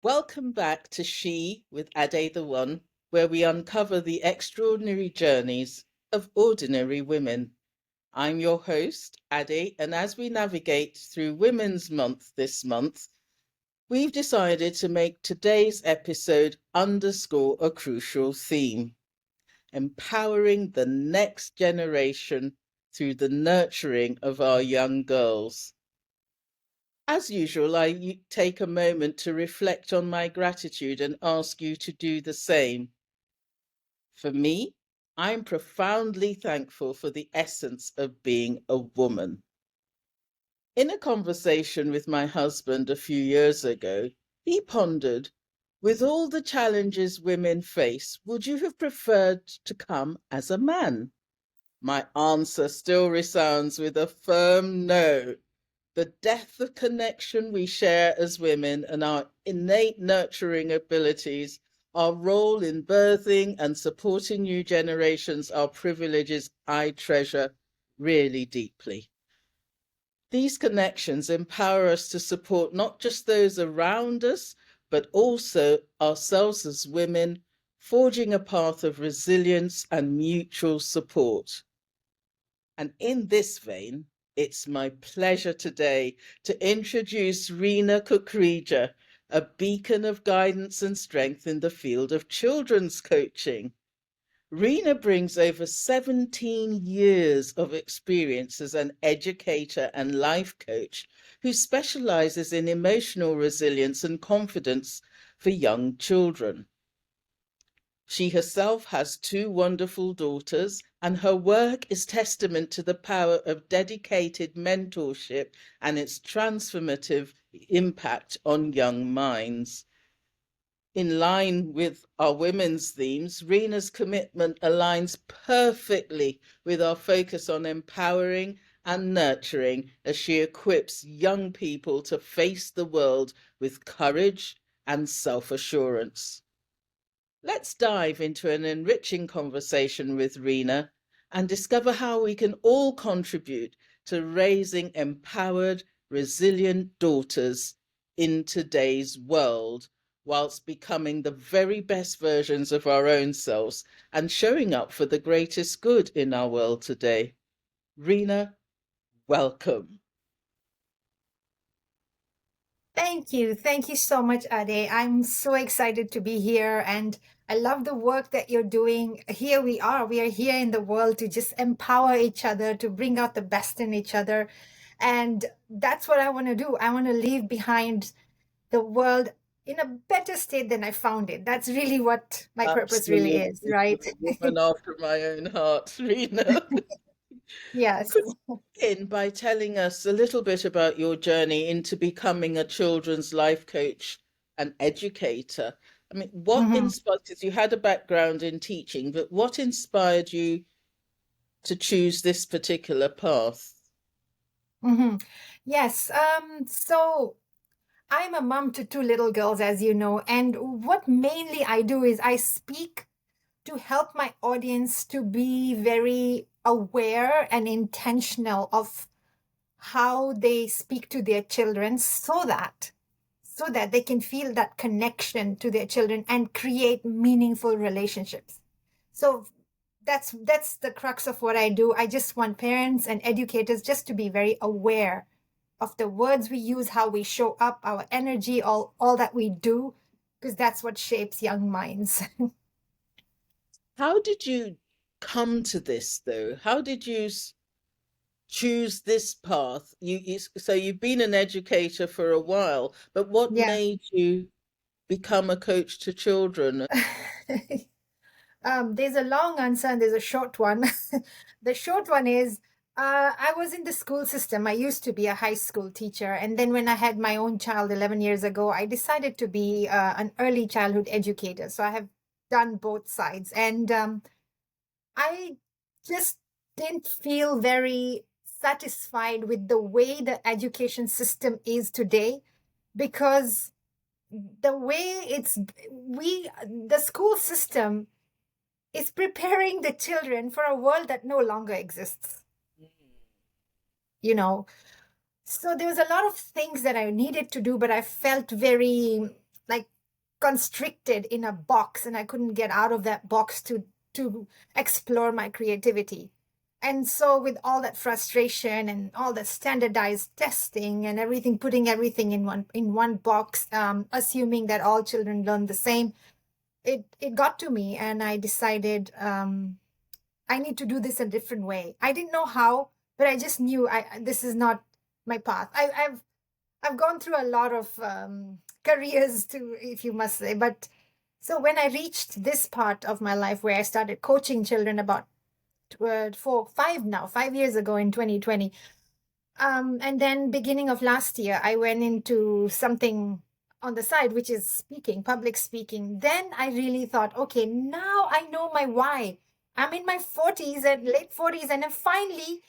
Welcome back to She with Ade the One, where we uncover the extraordinary journeys of ordinary women. I'm your host, Ade, and as we navigate through Women's Month this month, we've decided to make today's episode underscore a crucial theme: empowering the next generation through the nurturing of our young girls. As usual, I take a moment to reflect on my gratitude and ask you to do the same. For me, I'm profoundly thankful for the essence of being a woman. In a conversation with my husband a few years ago, he pondered, with all the challenges women face, would you have preferred to come as a man? My answer still resounds with a firm no. The depth of connection we share as women and our innate nurturing abilities, our role in birthing and supporting new generations are privileges I treasure really deeply. These connections empower us to support not just those around us, but also ourselves as women, forging a path of resilience and mutual support. And in this vein, it's my pleasure today to introduce Reena Rae, a beacon of guidance and strength in the field of children's coaching. Reena brings over 17 years of experience as an educator and life coach who specializes in emotional resilience and confidence for young children. She herself has two wonderful daughters, and her work is testament to the power of dedicated mentorship and its transformative impact on young minds. In line with our women's themes, Reena's commitment aligns perfectly with our focus on empowering and nurturing as she equips young people to face the world with courage and self-assurance. Let's dive into an enriching conversation with Reena and discover how we can all contribute to raising empowered, resilient daughters in today's world, whilst becoming the very best versions of our own selves and showing up for the greatest good in our world today. Reena, welcome. Thank you. Thank you so much, Ade. I'm so excited to be here and I love the work that you're doing. Here we are. We are here in the world to just empower each other, to bring out the best in each other. And that's what I want to do. I want to leave behind the world in a better state than I found it. That's really what my purpose really is, Absolutely. right? You're a woman after my own heart, Reena. Yes. Could you begin by telling us a little bit about your journey into becoming a children's life coach and educator? I mean, what Mhm. inspired, because you had a background in teaching, but what inspired you to choose this particular path? Mhm. Yes. So I'm a mom to two little girls, as you know, and what mainly I do is I speak to help my audience to be very aware and intentional of how they speak to their children so that they can feel that connection to their children and create meaningful relationships. So that's the crux of what I do. I just want parents and educators just to be very aware of the words we use, how we show up, our energy, all that we do, because that's what shapes young minds. How did you come to this, though? How did you choose this path? So you've been an educator for a while, but what Yeah. made you become a coach to children? There's a long answer and there's a short one. The short one is I was in the school system. I used to be a high school teacher. And then when I had my own child 11 years ago, I decided to be an early childhood educator. So I have done both sides. And I just didn't feel very satisfied with the way the education system is today because the way the school system is preparing the children for a world that no longer exists, you know. So there was a lot of things that I needed to do, but I felt very like constricted in a box, and I couldn't get out of that box to explore my creativity. And so with all that frustration and all that standardized testing and everything, putting everything in one box, assuming that all children learn the same, it got to me, and I decided I need to do this a different way. I didn't know how, but I just knew this is not my path. I've gone through a lot of careers, to, if you must say, but so when I reached this part of my life where I started coaching children about 5 years ago in 2020, and then beginning of last year, I went into something on the side, which is speaking, public speaking. Then I really thought, okay, now I know my why. I'm in my 40s and late 40s, and then finally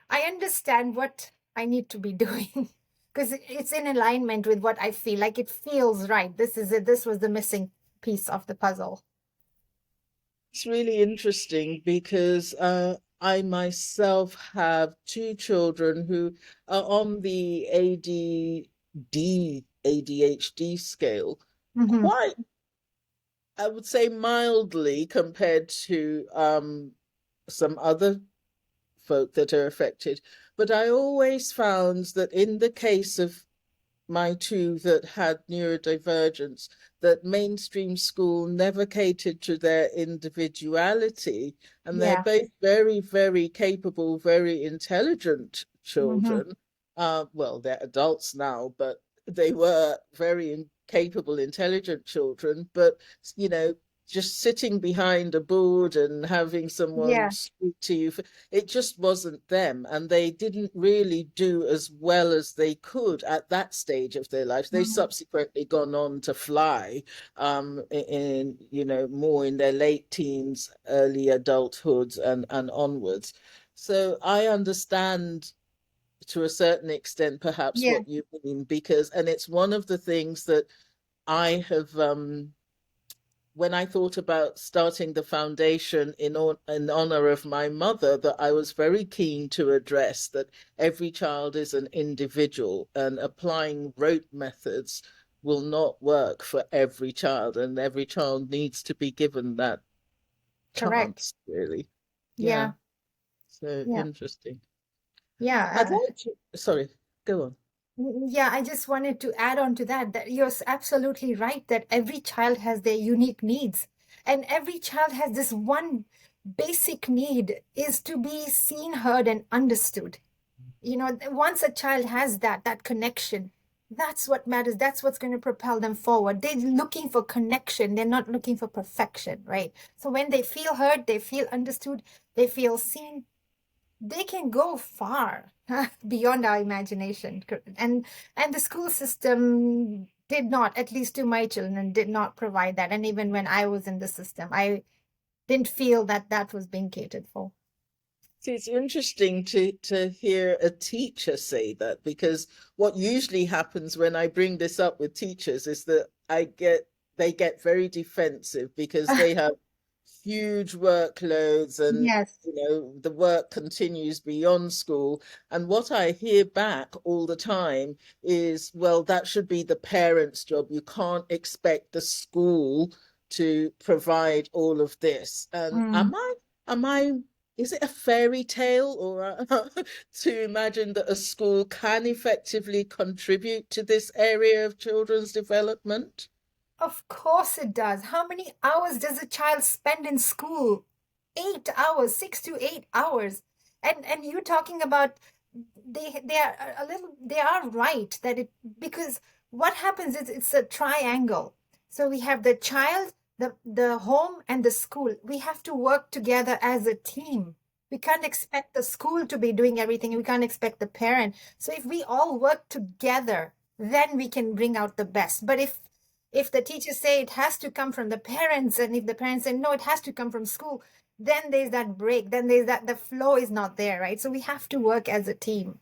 I understand what I need to be doing because it's in alignment with what I feel. Like it feels right. This is it. This was the missing piece of the puzzle. It's really interesting because I myself have two children who are on the ADHD scale, Mm-hmm. quite, I would say, mildly compared to some other folk that are affected. But I always found that in the case of my two that had neurodivergence, that mainstream school never catered to their individuality. And they're Yeah. both very, very capable, very intelligent Mm-hmm. children. Well, they're adults now, but they were very capable, intelligent children. But, you know, just sitting behind a board and having someone Yeah. speak to you, it just wasn't them. And they didn't really do as well as they could at that stage of their lives. They Mm-hmm. subsequently gone on to fly, you know, more in their late teens, early adulthood and onwards. So I understand to a certain extent perhaps Yeah. what you mean, because, and it's one of the things that I have when I thought about starting the foundation in honor of my mother, that I was very keen to address that every child is an individual, and applying rote methods will not work for every child, and every child needs to be given that Correct. chance, really. Yeah, Yeah. so Yeah. interesting. I'd Yeah. like to, sorry, go on. Yeah, I just wanted to add on to that, that you're absolutely right that every child has their unique needs. And every child has this one basic need is to be seen, heard, and understood. You know, once a child has that connection, that's what matters. That's what's going to propel them forward. They're looking for connection. They're not looking for perfection, right? So when they feel heard, they feel understood, they feel seen, they can go far beyond our imagination. And the school system did not, at least to my children, did not provide that. And even when I was in the system, I didn't feel that that was being catered for. See, it's interesting to hear a teacher say that, because what usually happens when I bring this up with teachers is that they get very defensive because they have huge workloads, and Yes. you know the work continues beyond school. And what I hear back all the time is, well, that should be the parents' job. You can't expect the school to provide all of this. And Mm. am I is it a fairy tale, or to imagine that a school can effectively contribute to this area of children's development? Of course it does. How many hours does a child spend in school? 8 hours, 6 to 8 hours. And you're talking about they are a little, they are right that it, because what happens is it's a triangle. So we have the child, the home, and the school. We have to work together as a team. We can't expect the school to be doing everything. We can't expect the parent. So if we all work together, then we can bring out the best. But if the teachers say it has to come from the parents, and if the parents say no, it has to come from school, then there's that break. Then there's that the flow is not there, right? So we have to work as a team.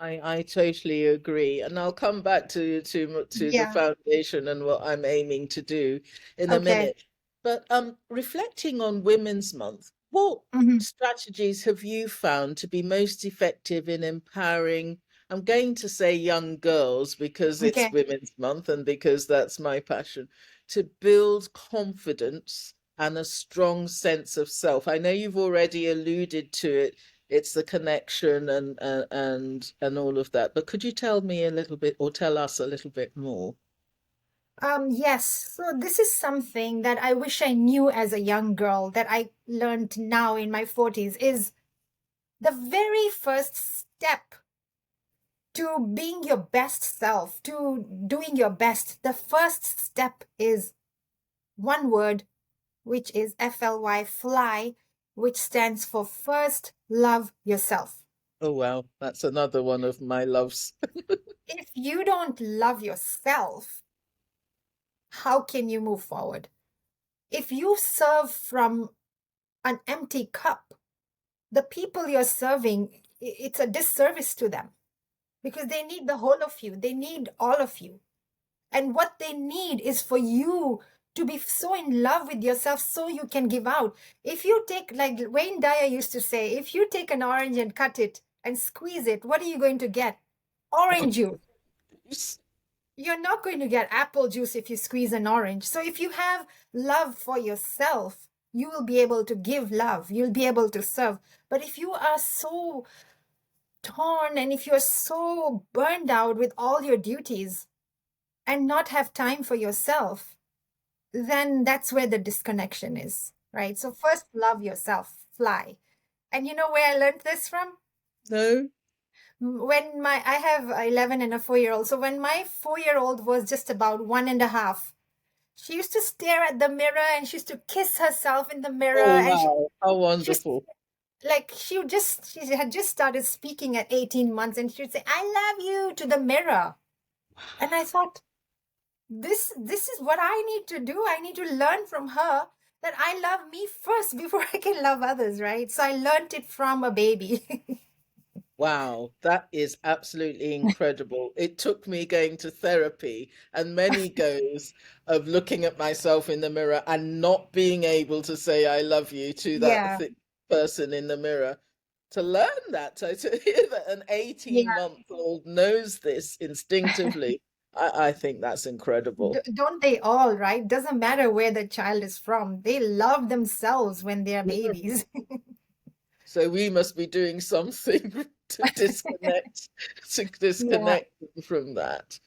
I totally agree, and I'll come back to the Yeah. foundation and what I'm aiming to do in a Okay. minute. But reflecting on Women's Month, what Mhm. strategies have you found to be most effective in empowering I'm going to say young girls because it's Okay. Women's Month and because that's my passion, to build confidence and a strong sense of self. I know you've already alluded to it. It's the connection and all of that. But could you tell me a little bit, or tell us a little bit more? Yes. So this is something that I wish I knew as a young girl that I learned now in my 40s is the very first step to being your best self, to doing your best. The first step is one word, which is FLY, fly, which stands for first love yourself. Oh, wow. That's another one of my loves. If you don't love yourself, how can you move forward? If you serve from an empty cup, the people you're serving, it's a disservice to them because they need the whole of you. They need all of you. And what they need is for you to be so in love with yourself so you can give out. If you take, like Wayne Dyer used to say, if you take an orange and cut it and squeeze it, what are you going to get? Orange juice. You're not going to get apple juice if you squeeze an orange. So if you have love for yourself, you will be able to give love. You'll be able to serve. But if you are so torn and if you're so burned out with all your duties and not have time for yourself, then that's where the disconnection is, right? So first love yourself, fly. And you know where I learned this from? No? When I have 11 and a 4-year-old. So when my 4-year-old was just about 1.5, she used to stare at the mirror and she used to kiss herself in the mirror. Oh, And wow. How she wonderful. like she had just started speaking at 18 months and she would say, I love you to the mirror. And I thought, this is what I need to do. I need to learn from her that I love me first before I can love others, right? So I learned it from a baby. Wow, that is absolutely incredible. It took me going to therapy and many goes of looking at myself in the mirror and not being able to say I love you to that Yeah. person in the mirror. To learn that, to hear that an Yeah. 18-month-old knows this instinctively, I think that's incredible. Don't they all, right? Doesn't matter where the child is from. They love themselves when they're Yeah. babies. So we must be doing something to Yeah. disconnect them from that.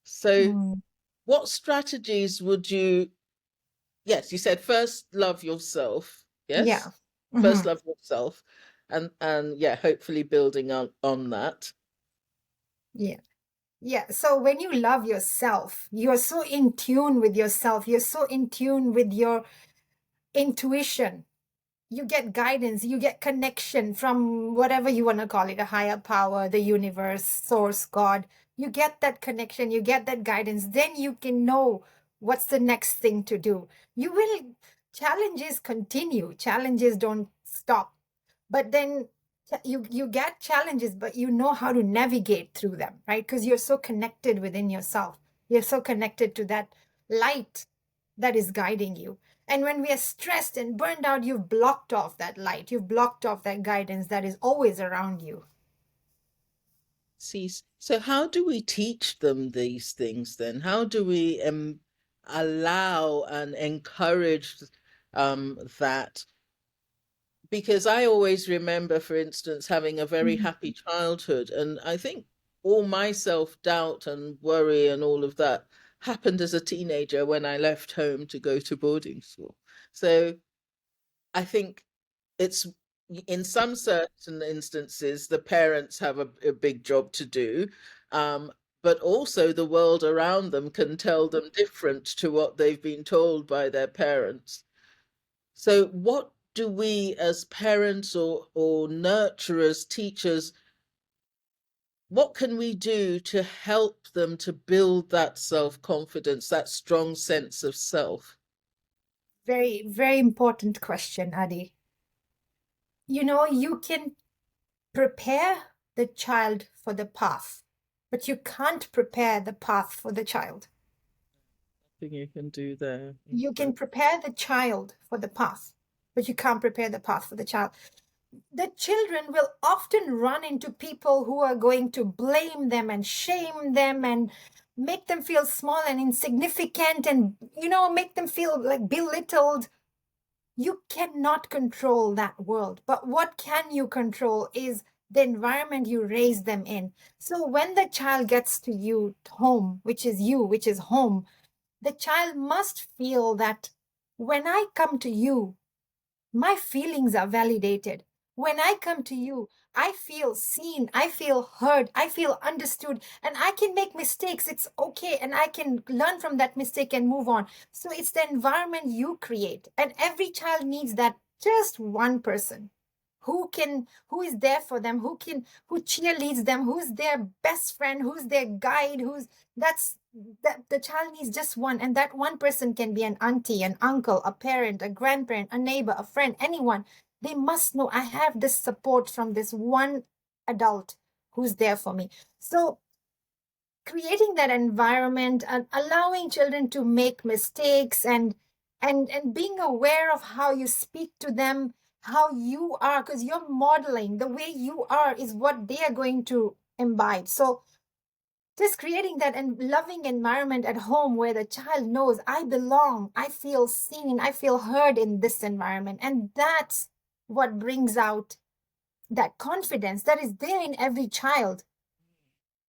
So Mm. what strategies would you, yes, you said first love yourself, yes? Yeah. First Mhm. love yourself and yeah, hopefully building on that. Yeah. Yeah. So when you love yourself, you're so in tune with yourself. You're so in tune with your intuition. You get guidance, you get connection from whatever you want to call it, a higher power, the universe, source, God. You get that connection, you get that guidance, then you can know what's the next thing to do. You will, challenges continue, challenges don't stop. But then you get challenges, but you know how to navigate through them, right? Because you're so connected within yourself. You're so connected to that light that is guiding you. And when we are stressed and burned out, you've blocked off that light. You've blocked off that guidance that is always around you. See, so how do we teach them these things then? How do we allow and encourage that? Because I always remember, for instance, having a very Mhm. happy childhood. And I think all my self-doubt and worry and all of that happened as a teenager when I left home to go to boarding school. So I think it's in some certain instances, the parents have a big job to do. Um, but also the world around them can tell them different to what they've been told by their parents. So, what do we as parents or nurturers, teachers, what can we do to help them to build that self-confidence, that strong sense of self? Very, very important question, Adi. You know, you can prepare the child for the path, but you can't prepare the path for the child. Thing you can do there. You can Exactly. prepare the child for the path, but you can't prepare the path for the child. the children will often run into people who are going to blame them and shame them and make them feel small and insignificant and, make them feel like belittled. You cannot control that world, but what can you control is the environment you raise them in. So when the child gets to you home, which is you, which is home, the child must feel that when I come to you, my feelings are validated. When I come to you, I feel seen, I feel heard, I feel understood, and I can make mistakes. It's okay. And I can learn from that mistake and move on. So it's the environment you create. And every child needs that just one person who is there for them, who cheerleads them, who's their best friend, who's their guide, that the child needs just one, and that one person can be an auntie, an uncle, a parent, a grandparent, a neighbor, a friend, anyone. They must know I have this support from this one adult who's there for me. So creating that environment and allowing children to make mistakes and being aware of how you speak to them, how you are, because you're modeling the way you are is what they are going to imbibe. So just creating that and loving environment at home where the child knows I belong, I feel seen, I feel heard in this environment. And that's what brings out that confidence that is there in every child.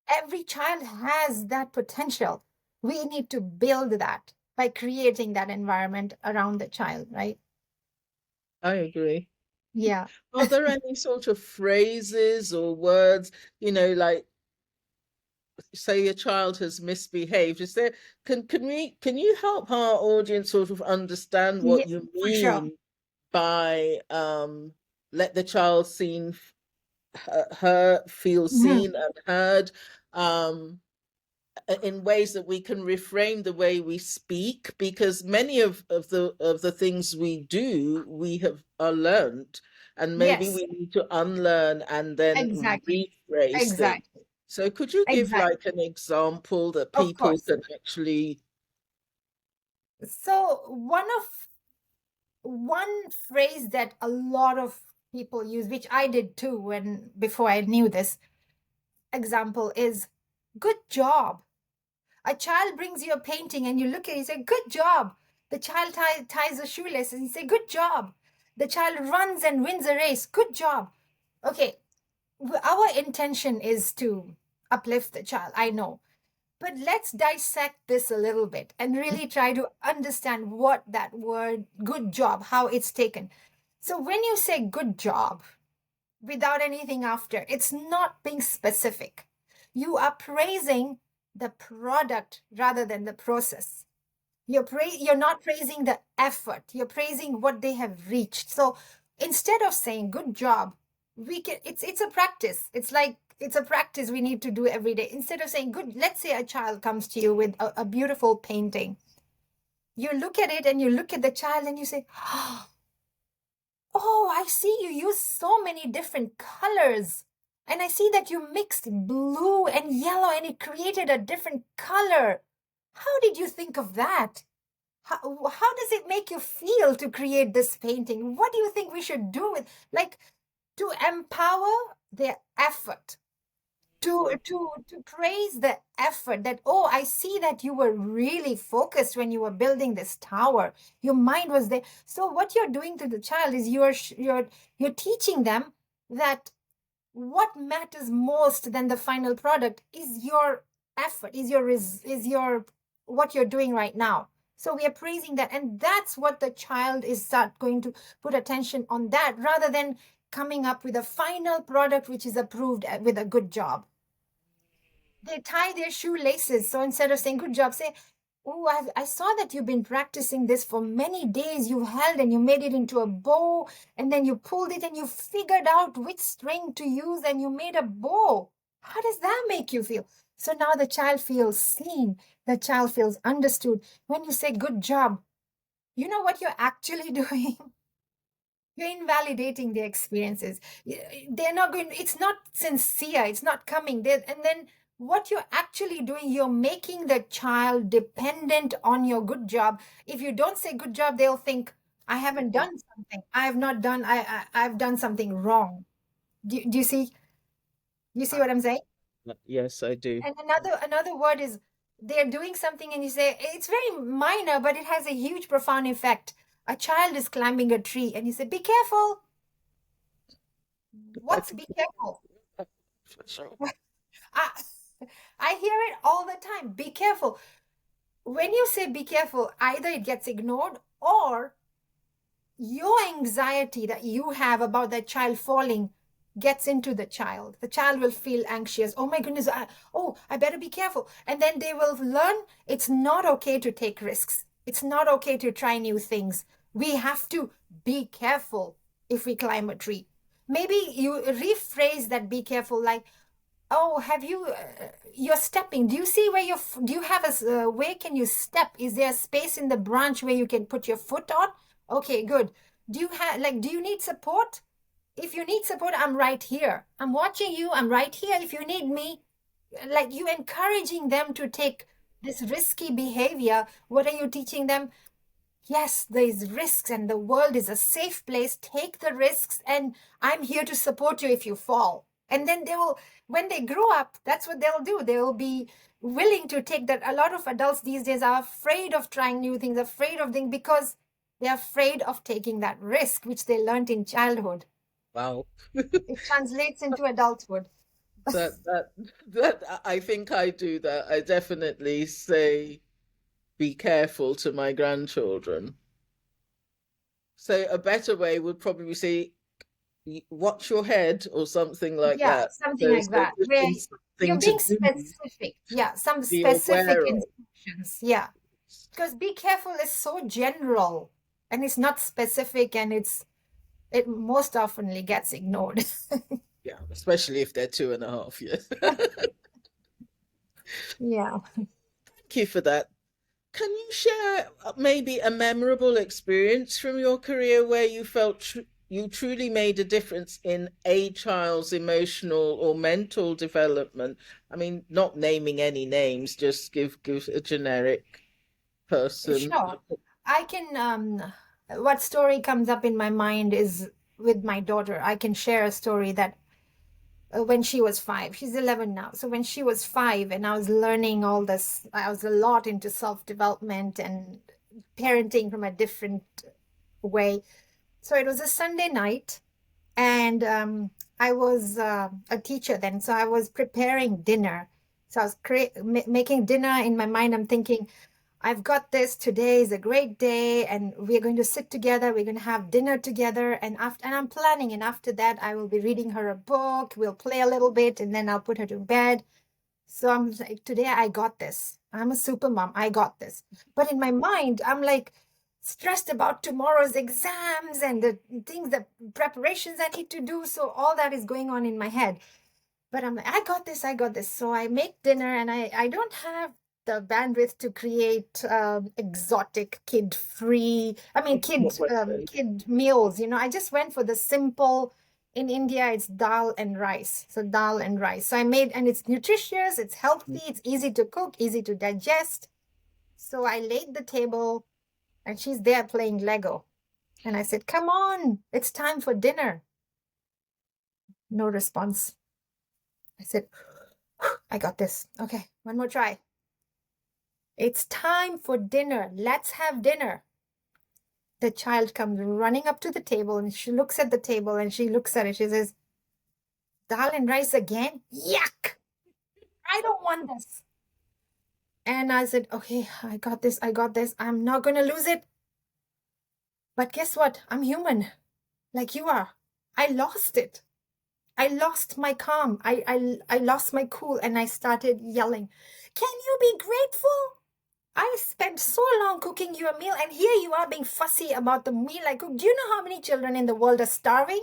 Every child has that potential. We need to build that by creating that environment around the child, right? I agree. Yeah. Are there any sort of phrases or words, like say a child has misbehaved? Is there can you help our audience sort of understand Yeah, what you for sure. mean by let the child her feel Mhm. seen and heard? Um, in ways that we can reframe the way we speak, because many of the things we do we have are learned, and maybe Yes, we need to unlearn and then exactly. rephrase things. Exactly. So could you give Exactly. like an example that Of people course. can actually? So one phrase that a lot of people use, which I did too when before I knew this example, is good job. A child brings you a painting and you look at it, you say, good job. The child ties a shoelace and you say, good job. The child runs and wins a race. Good job. Okay, our intention is to uplift the child, I know. But let's dissect this a little bit and really try to understand what that word good job, how it's taken. So when you say good job without anything after, it's not being specific. You are praising the product rather than the process. You're not praising the effort. You're praising what they have reached. So instead of saying good job, it's a practice. It's a practice we need to do every day. Instead of saying good, let's say a child comes to you with a beautiful painting. You look at it and you look at the child and you say, oh, I see you use so many different colors. And I see that you mixed blue and yellow and it created a different color. How did you think of that? How does it make you feel to create this painting? What do you think we should do with, like, to empower their effort, to praise the effort that, oh, I see that you were really focused when you were building this tower. Your mind was there. So what you're doing to the child is you're teaching them that what matters most than the final product is your effort, is your what you're doing right now. So we are praising that, and that's what the child is start going to put attention on, that rather than coming up with a final product which is approved with a good job. They tie their shoelaces. So instead of saying good job, say, oh, I saw that you've been practicing this for many days. You held and you made it into a bow, and then you pulled it and you figured out which string to use and you made a bow. How does that make you feel? So now the child feels seen, the child feels understood. When you say good job, you know what you're actually doing? You're invalidating their experiences. They're not going, it's not sincere, it's not coming there. And then what you're actually doing, you're making the child dependent on your good job. If you don't say good job, they'll think, I haven't done something. I have not done, I've done something wrong. Do you see? You see I- what I'm saying? yes, I do. And another word is they're doing something and you say it's very minor, but it has a huge, profound effect. A child is climbing a tree and you say, "Be careful." I What's think be careful? for sure. I, I hear it all the time. Be careful. When you say be careful, either it gets ignored or your anxiety that you have about that child falling gets into the child. The child will feel anxious. Oh my goodness, I better be careful. And then they will learn it's not okay to take risks. It's not okay to try new things. We have to be careful if we climb a tree. Maybe you rephrase that be careful like, oh, have you, you're stepping. Do you see where do you have a, where can you step? Is there a space in the branch where you can put your foot on? Okay, good. Do you have, like, do you need support? If you need support, I'm right here. I'm watching you. I'm right here. If you need me, like you encouraging them to take this risky behavior. What are you teaching them? Yes, there's risks and the world is a safe place. Take the risks and I'm here to support you if you fall. And then they will, when they grow up, that's what they'll do. They will be willing to take that. A lot of adults these days are afraid of trying new things, afraid of things because they're afraid of taking that risk, which they learned in childhood. Wow. It translates into adulthood. That I think I do that. I definitely say be careful to my grandchildren. So a better way would probably say watch your head or something like Yeah, that. something So, like so that, this where is something you're to being do, specific. Yeah, some be specific aware of. instructions. Yeah. Because be careful is so general and it's not specific and it most oftenly gets ignored. Yeah, especially if they're 2.5 years. Yeah. Thank you for that. Can you share maybe a memorable experience from your career where you felt you truly made a difference in a child's emotional or mental development? I mean, not naming any names, just give a generic person. Sure. I can what story comes up in my mind is with my daughter. I can share a story that when she was 5, she's 11 now. So when she was 5 and I was learning all this, I was a lot into self-development and parenting from a different way. So it was a Sunday night and I was a teacher then. So I was preparing dinner. So I was making dinner in my mind. I'm thinking, I've got this. Today is a great day, and we're going to sit together. We're going to have dinner together, and I'm planning. And after that, I will be reading her a book. We'll play a little bit, and then I'll put her to bed. So I'm like, today I got this. I'm a super mom. I got this. But in my mind, I'm like stressed about tomorrow's exams and the things, the preparations I need to do. So all that is going on in my head. But I'm like, I got this, I got this. So I make dinner and I don't have the bandwidth to create exotic kid free, I mean, kid meals. I just went for the simple. In India, it's dal and rice. So dal and rice. So I made, and it's nutritious, it's healthy, it's easy to cook, easy to digest. So I laid the table and she's there playing Lego. And I said, come on, it's time for dinner. No response. I said, I got this. Okay, one more try. It's time for dinner. Let's have dinner. The child comes running up to the table and she looks at the table and she looks at it. She says, dal and rice again? Yuck! I don't want this. And I said, okay, I got this. I got this. I'm not going to lose it. But guess what? I'm human, like you are. I lost it. I lost my calm. I lost my cool and I started yelling, can you be grateful? I spent so long cooking you a meal and here you are being fussy about the meal I cooked. Do you know how many children in the world are starving?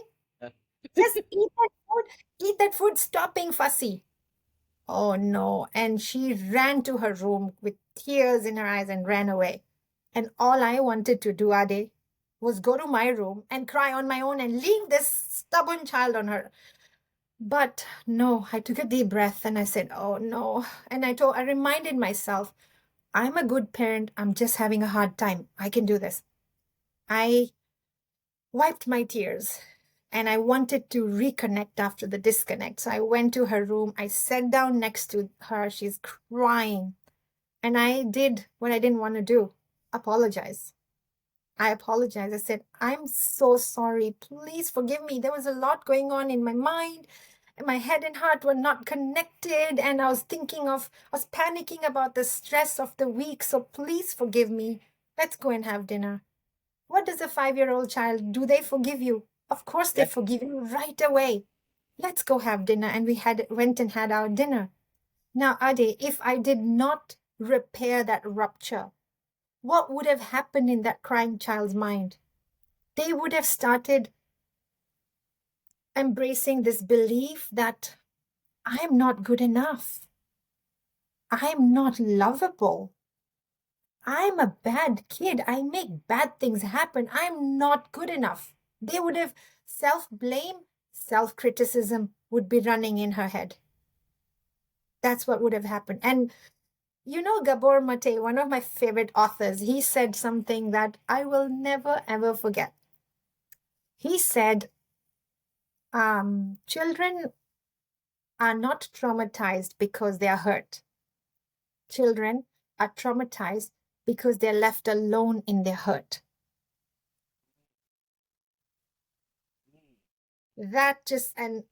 Just eat that food. Eat that food. Stop being fussy. Oh no. And she ran to her room with tears in her eyes and ran away. And all I wanted to do, Ade, was go to my room and cry on my own and leave this stubborn child on her. But no, I took a deep breath and I said, oh no. And I reminded myself, I'm a good parent. I'm just having a hard time. I can do this. I wiped my tears. And I wanted to reconnect after the disconnect. So I went to her room. I sat down next to her. She's crying. And I did what I didn't want to do, apologize. I apologized. I said, I'm so sorry. Please forgive me. There was a lot going on in my mind. And my head and heart were not connected. And I was panicking about the stress of the week. So please forgive me. Let's go and have dinner. What does a 5-year-old child do? They forgive you. Of course, they Yeah. forgive you right away. Let's go have dinner. And we went and had our dinner. Now, Ade, if I did not repair that rupture, what would have happened in that crying child's mind? They would have started embracing this belief that I'm not good enough. I'm not lovable. I'm a bad kid. I make bad things happen. I'm not good enough. They would have self-blame, self-criticism would be running in her head. That's what would have happened. And you know, Gabor Mate, one of my favorite authors, he said something that I will never, ever forget. He said, children are not traumatized because they are hurt. Children are traumatized because they're left alone in their hurt. And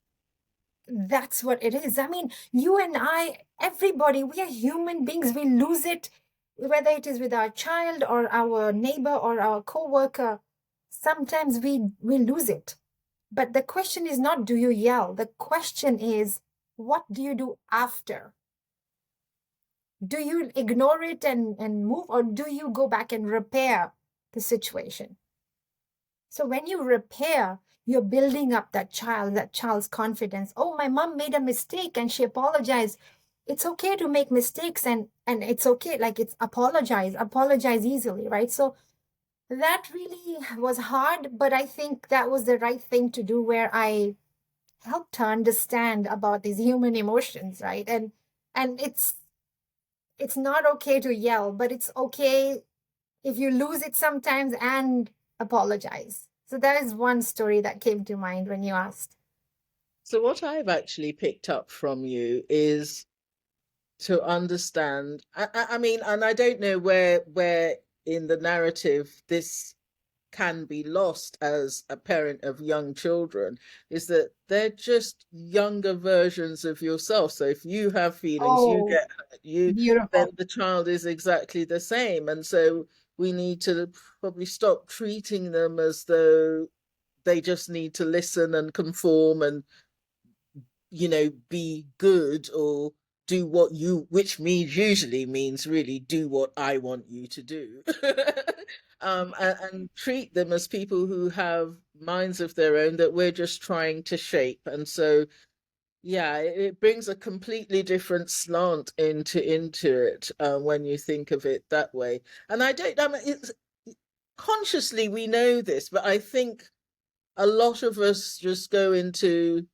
that's what it is. I mean, you and I, everybody, we are human beings. We lose it, whether it is with our child or our neighbor or our co-worker. Sometimes we lose it. But the question is not, do you yell? The question is, what do you do after? Do you ignore it and move, or do you go back and repair the situation? So when you repair, you're building up that child's confidence. Oh, my mom made a mistake and she apologized. It's okay to make mistakes, and it's okay. Like, it's apologize easily, right? So that really was hard, but I think that was the right thing to do, where I helped her understand about these human emotions, right? And it's not okay to yell, but it's okay if you lose it sometimes and apologize. So that is one story that came to mind when you asked. So what I've actually picked up from you is to understand. I mean, and I don't know where in the narrative this can be lost as a parent of young children, is that they're just younger versions of yourself. So if you have feelings, you Oh, get hurt, then beautiful. the child is exactly the same. And so we need to probably stop treating them as though they just need to listen and conform and, be good, or do what you, which means usually means really do what I want you to do. And treat them as people who have minds of their own that we're just trying to shape. And so, yeah, it brings a completely different slant into it, when you think of it that way. And I mean, it's consciously we know this, but I think a lot of us just go into,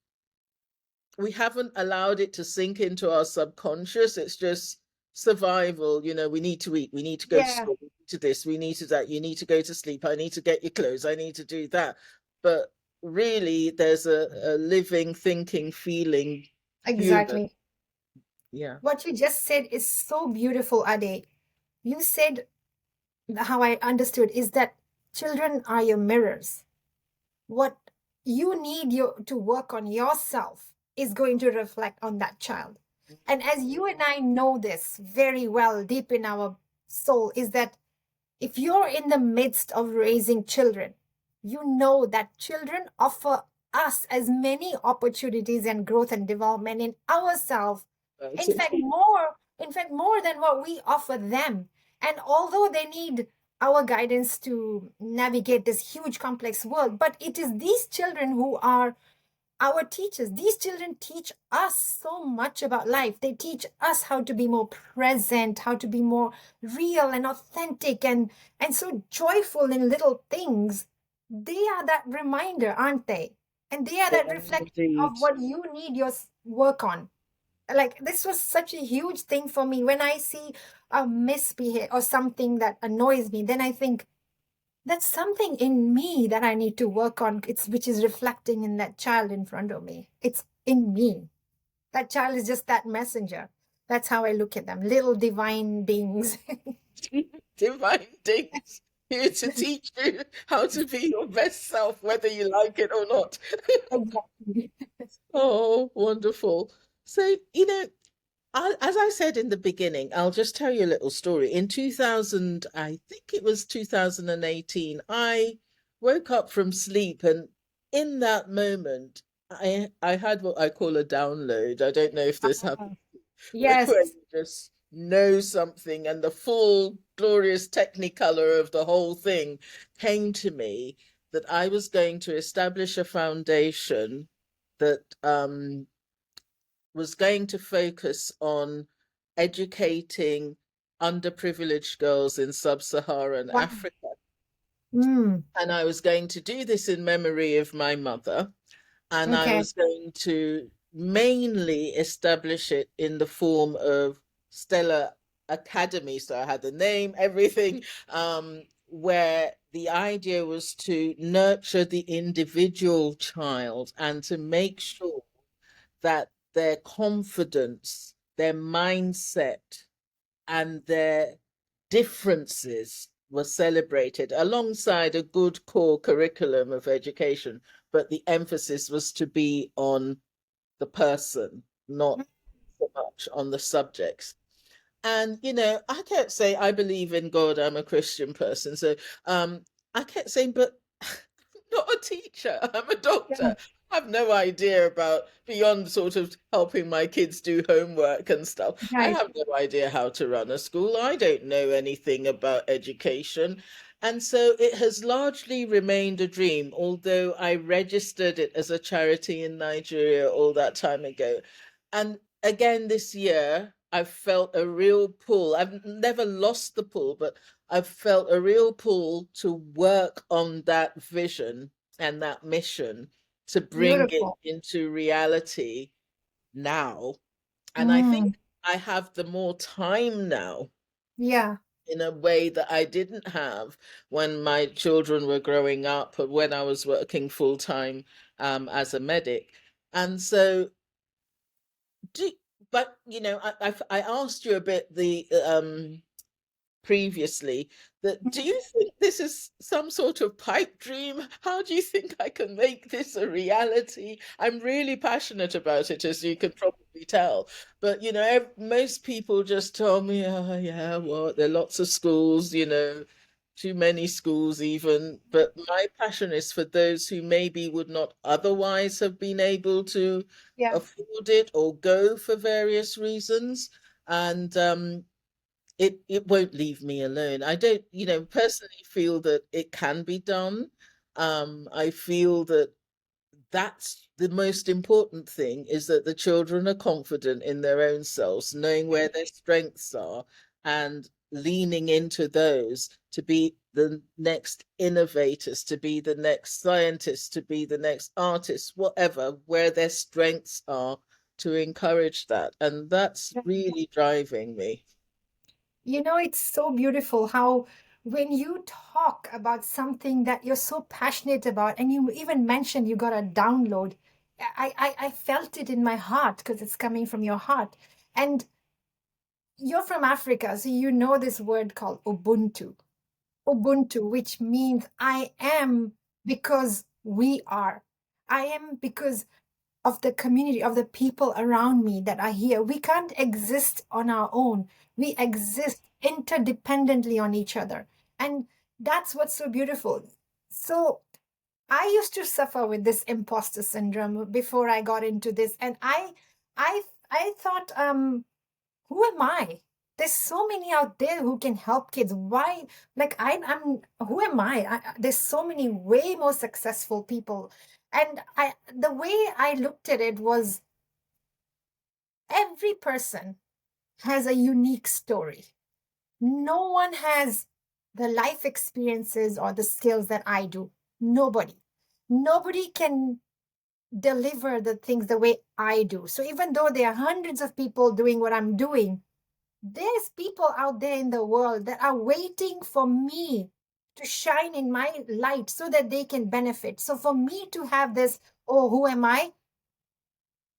we haven't allowed it to sink into our subconscious. It's just survival. We need to eat, we need to go to Yeah, school, we need to this, we need to that, you need to go to sleep, I need to get your clothes, I need to do that. But really, there's a living, thinking, feeling human. exactly. Yeah. What you just said is so beautiful, Ade. You said, how I understood is that children are your mirrors. What you need to work on yourself is going to reflect on that child. And as you and I know this very well, deep in our soul, is that if you're in the midst of raising children, you know that children offer us as many opportunities and growth and development in ourselves. That's In it. fact, more than what we offer them. And although they need our guidance to navigate this huge complex world, but it is these children who are our teachers. These children teach us so much about life. They teach us how to be more present, how to be more real and authentic, and so joyful in little things. They are that reminder, aren't they? And they are that reflection of Indeed. what you need your work on. Like, this was such a huge thing for me. When I see a misbehavior or something that annoys me, then I think, That's something in me that I need to work on. It's which is reflecting in that child in front of me. It's in me. That child is just that messenger. That's how I look at them, little divine beings. Divine things here to teach you how to be your best self, whether you like it or not. Exactly. Oh, wonderful. So, as I said in the beginning, I'll just tell you a little story. In 2000, I think it was 2018, I woke up from sleep, and in that moment, I had what I call a download. I don't know if this Ah, happened yes. where you just know something, and the full glorious technicolor of the whole thing came to me, that I was going to establish a foundation that was going to focus on educating underprivileged girls in sub-Saharan Wow. Africa. Mm, And I was going to do this in memory of my mother. And I okay. was going to mainly establish it in the form of Stella Academy. So I had the name, everything, where the idea was to nurture the individual child and to make sure that their confidence, their mindset, and their differences were celebrated alongside a good core curriculum of education. But the emphasis was to be on the person, not so much on the subjects. And, I kept saying, I believe in God, I'm a Christian person. So I kept saying, but I'm not a teacher, I'm a Yeah, doctor. I have no idea about beyond sort of helping my kids do homework and stuff. I right. have no idea how to run a school. I don't know anything about education. And so it has largely remained a dream, although I registered it as a charity in Nigeria all that time ago. And again this year, I've felt a real pull. I've never lost the pull, but I've felt a real pull to work on that vision and that mission to bring it Beautiful. into reality now. And I think Mm, I have the more time now yeah. in a way that I didn't have when my children were growing up or when I was working full time as a medic. And so do, but I asked you a bit the previously, that do you think this is some sort of pipe dream? How do you think I can make this a reality? I'm really passionate about it, as you can probably tell. But most people just tell me, oh yeah, well, there are lots of schools, too many schools even. But my passion is for those who maybe would not otherwise have been able to Yeah. afford it or go for various reasons. And it won't leave me alone. I don't, personally feel that it can be done. I feel that that's the most important thing, is that the children are confident in their own selves, knowing where their strengths are and leaning into those to be the next innovators, to be the next scientists, to be the next artists, whatever, where their strengths are, to encourage that. And that's really driving me. It's so beautiful how when you talk about something that you're so passionate about, and you even mentioned you got a download, I felt it in my heart because it's coming from your heart. And you're from Africa, so you know this word called Ubuntu. Ubuntu, which means I am because we are. I am because of the community, of the people around me that are here. We can't exist on our own. We exist interdependently on each other. And that's what's so beautiful. So I used to suffer with this imposter syndrome before I got into this. And I thought, who am I? There's so many out there who can help kids. Why? Like I'm who am there's so many way more successful people. And the way I looked at it was every person has a unique story. No one has the life experiences or the skills that I do. Nobody. Nobody can deliver the things the way I do. So even though there are hundreds of people doing what I'm doing, there's people out there in the world that are waiting for me to shine in my light so that they can benefit. So for me to have this, oh, who am I?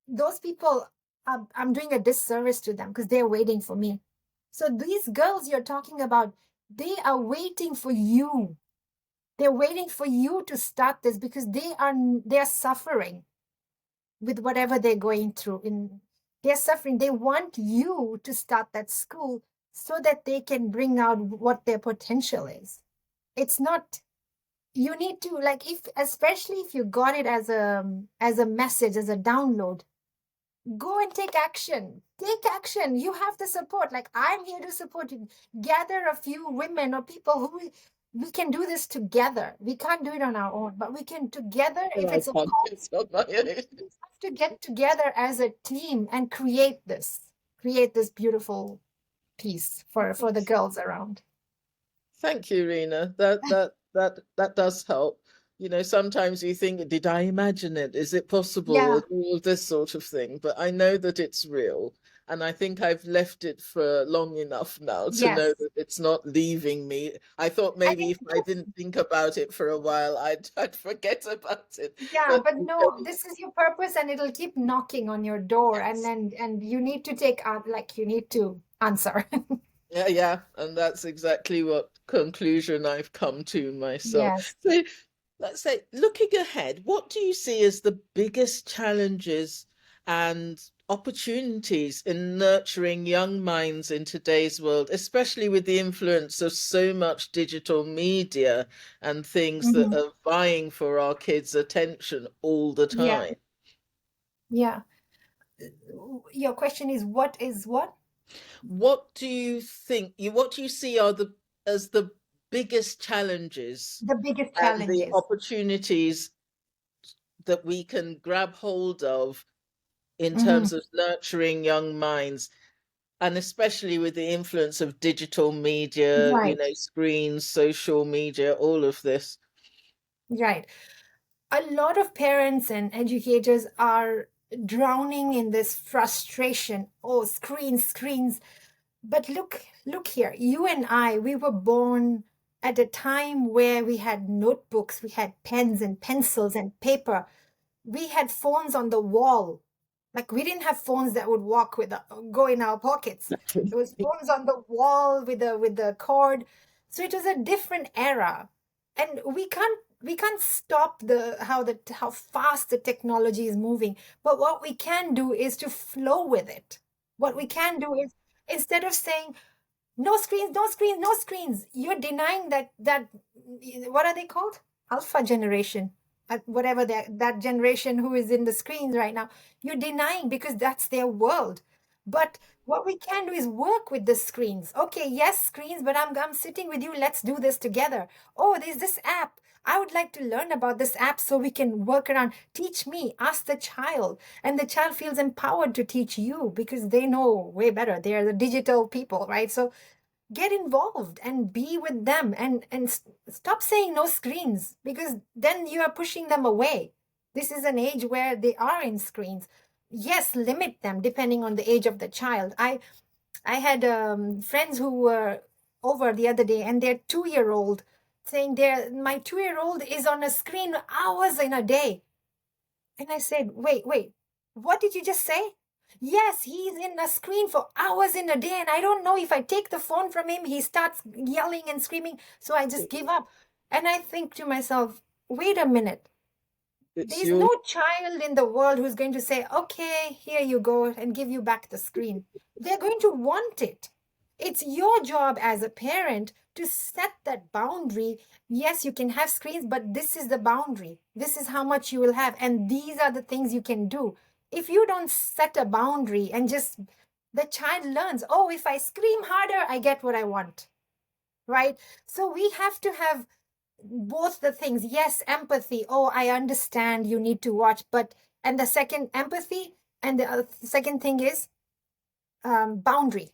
Those people, I'm doing a disservice to them because they're waiting for me. So these girls you're talking about, they are waiting for you. They're waiting for you to start this because they're suffering with whatever they're going through. They're suffering. They want you to start that school so that they can bring out what their potential is. It's not, you need to, like, if especially if you got it as a message, as a download, go and take action. Take action. You have the support. Like, I'm here to support you. Gather a few women or people who we can do this together. We can't do it on our own, but we can together. If I it's a can't do cause, it on my we own. have to get together as a team and create this beautiful piece for the girls around. Thank you, Reena. That does help. You know, sometimes you think, did I imagine it? Is it possible? Yeah. And all of this sort of thing. But I know that it's real. And I think I've left it for long enough now to know Yes. that it's not leaving me. I thought I maybe think if I didn't think about it for a while, I'd forget about it. yeah, But but no, this is your purpose and it'll keep knocking on your door and yes. and you need to take out, like, you need to answer. Yeah, yeah, and that's exactly what conclusion I've come to myself. Yes. So let's say, looking ahead, what do you see as the biggest challenges and opportunities in nurturing young minds in today's world, especially with the influence of so much digital media and things that Hmm. are vying for our kids' attention all the Yeah. time? Yeah. Your question is what is what? What do you think, what do you see are the as the biggest challenges The biggest and the challenges. opportunities that we can grab hold of in Hmm. terms of nurturing young minds, and especially with the influence of digital media, you Right. know, screens, social media, all of this. Right. A lot of parents and educators are drowning in this frustration. Oh, screens, screens. But look here. You and I, we were born at a time where we had notebooks, we had pens and pencils and paper. We had phones on the wall. Like, we didn't have phones that would walk go in our pockets. It was phones on the wall with the cord. So it was a different era, and we can't stop how fast the technology is moving. But what we can do is to flow with it. What we can do is, instead of saying no screens, no screens, no screens, you're denying that what are they called? Alpha generation, whatever that generation who is in the screens right now. You're denying because that's their world. But what we can do is work with the screens. Okay, yes, screens, but I'm sitting with you. Let's do this together. Oh, there's this app. I would like to learn about this app so we can work around. Teach me, ask the child. And the child feels empowered to teach you because they know way better. They are the digital people, right? So get involved and be with them, and stop saying no screens, because then you are pushing them away. This is an age where they are in screens. Yes, limit them depending on the age of the child. I had friends who were over the other day, and their 2-year old saying, my 2-year old is on a screen hours in a day. And I said, wait, what did you just say? Yes, he's in a screen for hours in a day, and I don't know, if I take the phone from him, he starts yelling and screaming. So I just give up. And I think to myself, wait a minute. It's There's your no child in the world who's going to say, okay, here you go, and give you back the screen. They're going to want it. It's your job as a parent to set that boundary. Yes, you can have screens, but this is the boundary. This is how much you will have. And these are the things you can do. If you don't set a boundary and just, the child learns, oh, if I scream harder, I get what I want. Right? So we have to have both the things. Yes, empathy. Oh, I understand you need to watch, but, and the second, empathy. And the second thing is boundary.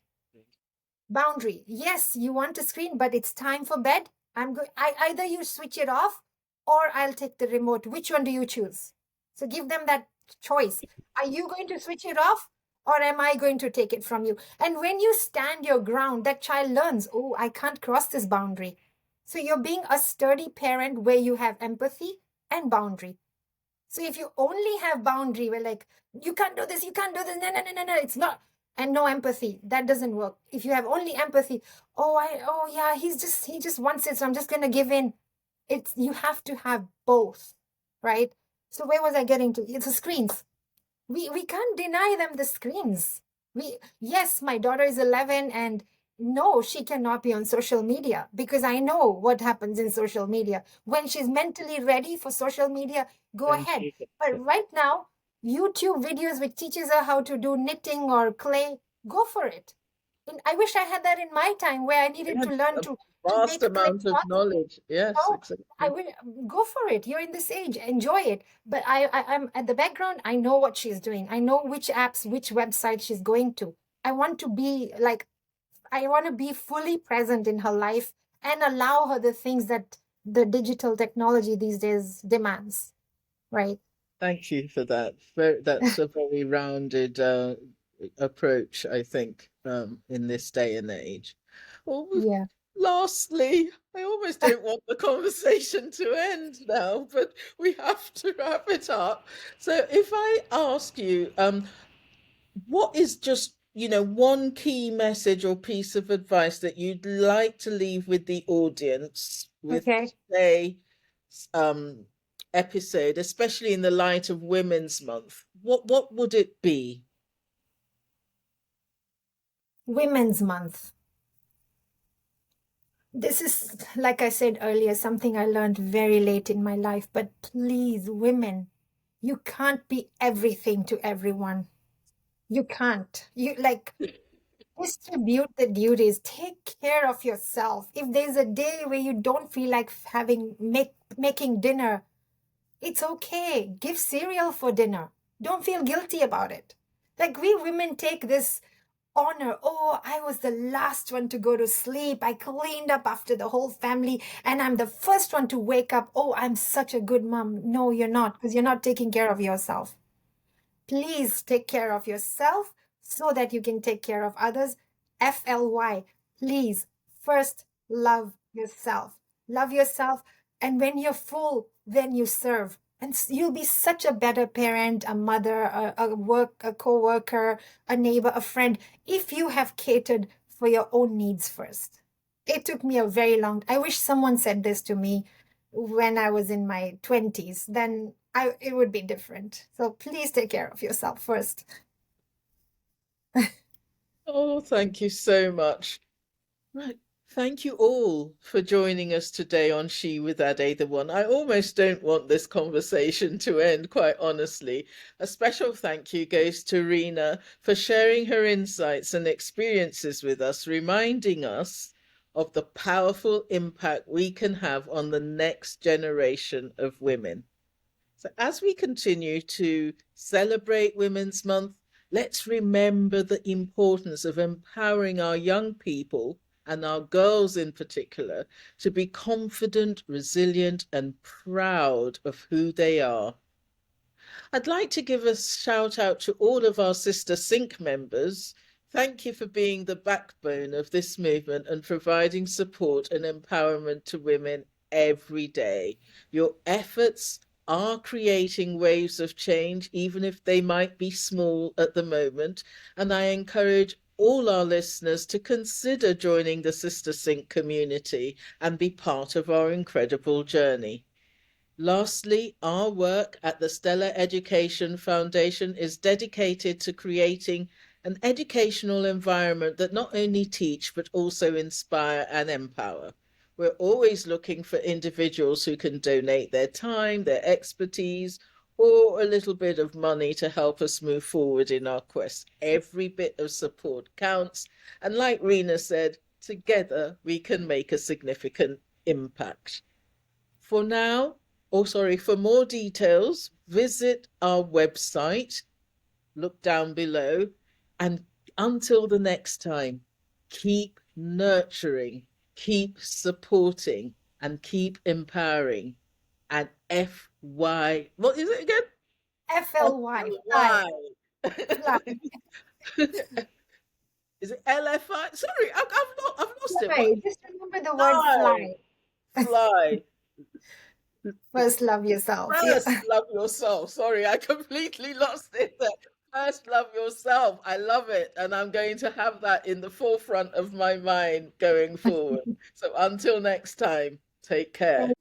Boundary. Yes, you want to screen, but it's time for bed. Either you switch it off or I'll take the remote. Which one do you choose? So give them that choice. Are you going to switch it off or am I going to take it from you? And when you stand your ground, that child learns, oh, I can't cross this boundary. So you're being a sturdy parent where you have empathy and boundary. So if you only have boundary, we're like, you can't do this, you can't do this, no, no, no, no, no, it's not, and no empathy, that doesn't work. If you have only empathy, oh yeah, he just wants it, so I'm just gonna give in. It's you have to have both, right? So where was I getting to? It's the screens. We can't deny them the screens. We Yes, my daughter is 11, and no, she cannot be on social media because I know what happens in social media. When she's mentally ready for social media, go Thank ahead. you. But right now, YouTube videos which teaches her how to do knitting or clay, go for it. And I wish I had that in my time where I needed to Yes, learn a to vast make clay amount of pots. knowledge. Yes, Oh, I exactly. will go for it. You're in this age, enjoy it. But I'm at the background. I know what she's doing. I know which apps, which website she's going to. I want to be like, I want to be fully present in her life and allow her the things that the digital technology these days demands. Right? Thank you for that. That's a very rounded approach, I think, in this day and age. Well, Yeah. lastly, I almost don't want the conversation to end now, but we have to wrap it up. So, if I ask you, what is just, one key message or piece of advice that you'd like to leave with the audience with Okay. today's um, episode, especially in the light of Women's Month? What would it be? Women's Month. This is, like I said earlier, something I learned very late in my life. But please, women, you can't be everything to everyone. You can't. You like distribute the duties. Take care of yourself. If there's a day where you don't feel like making dinner, it's okay. Give cereal for dinner. Don't feel guilty about it. Like we women take this honor. Oh, I was the last one to go to sleep. I cleaned up after the whole family and I'm the first one to wake up. Oh, I'm such a good mom. No, you're not, because you're not taking care of yourself. Please take care of yourself so that you can take care of others. FLY, please first love yourself. Love yourself. And when you're full, then you serve. And you'll be such a better parent, a mother, a co-worker, a neighbor, a friend, if you have catered for your own needs first. It took me a very long, I wish someone said this to me when I was in my 20s, then it would be different. So please take care of yourself first. Oh, thank you so much. Right. Thank you all for joining us today on She with Ade the One. I almost don't want this conversation to end, quite honestly. A special thank you goes to Reena for sharing her insights and experiences with us, reminding us of the powerful impact we can have on the next generation of women. So, as we continue to celebrate Women's Month, let's remember the importance of empowering our young people and our girls in particular to be confident, resilient, and proud of who they are. I'd like to give a shout out to all of our Sister Sync members. Thank you for being the backbone of this movement and providing support and empowerment to women every day. Your efforts are creating waves of change, even if they might be small at the moment. And I encourage all our listeners to consider joining the Sister Sync community and be part of our incredible journey. Lastly, our work at the Stellar Education Foundation is dedicated to creating an educational environment that not only teach but also inspire and empower. We're always looking for individuals who can donate their time, their expertise, or a little bit of money to help us move forward in our quest. Every bit of support counts, and like Reena said, together we can make a significant impact. For now, for more details, visit our website, look down below, and until the next time, keep nurturing, keep supporting, and keep empowering. And FY, what is it again? FLY, fly, FY. fly, Is it LFI? Sorry, I've lost it. What? fly. Just remember the word Fly. fly. fly. First, love yourself. Yeah. First, love yourself. Sorry, I completely lost it there. First, love yourself. I love it. And I'm going to have that in the forefront of my mind going forward. So until next time, take care.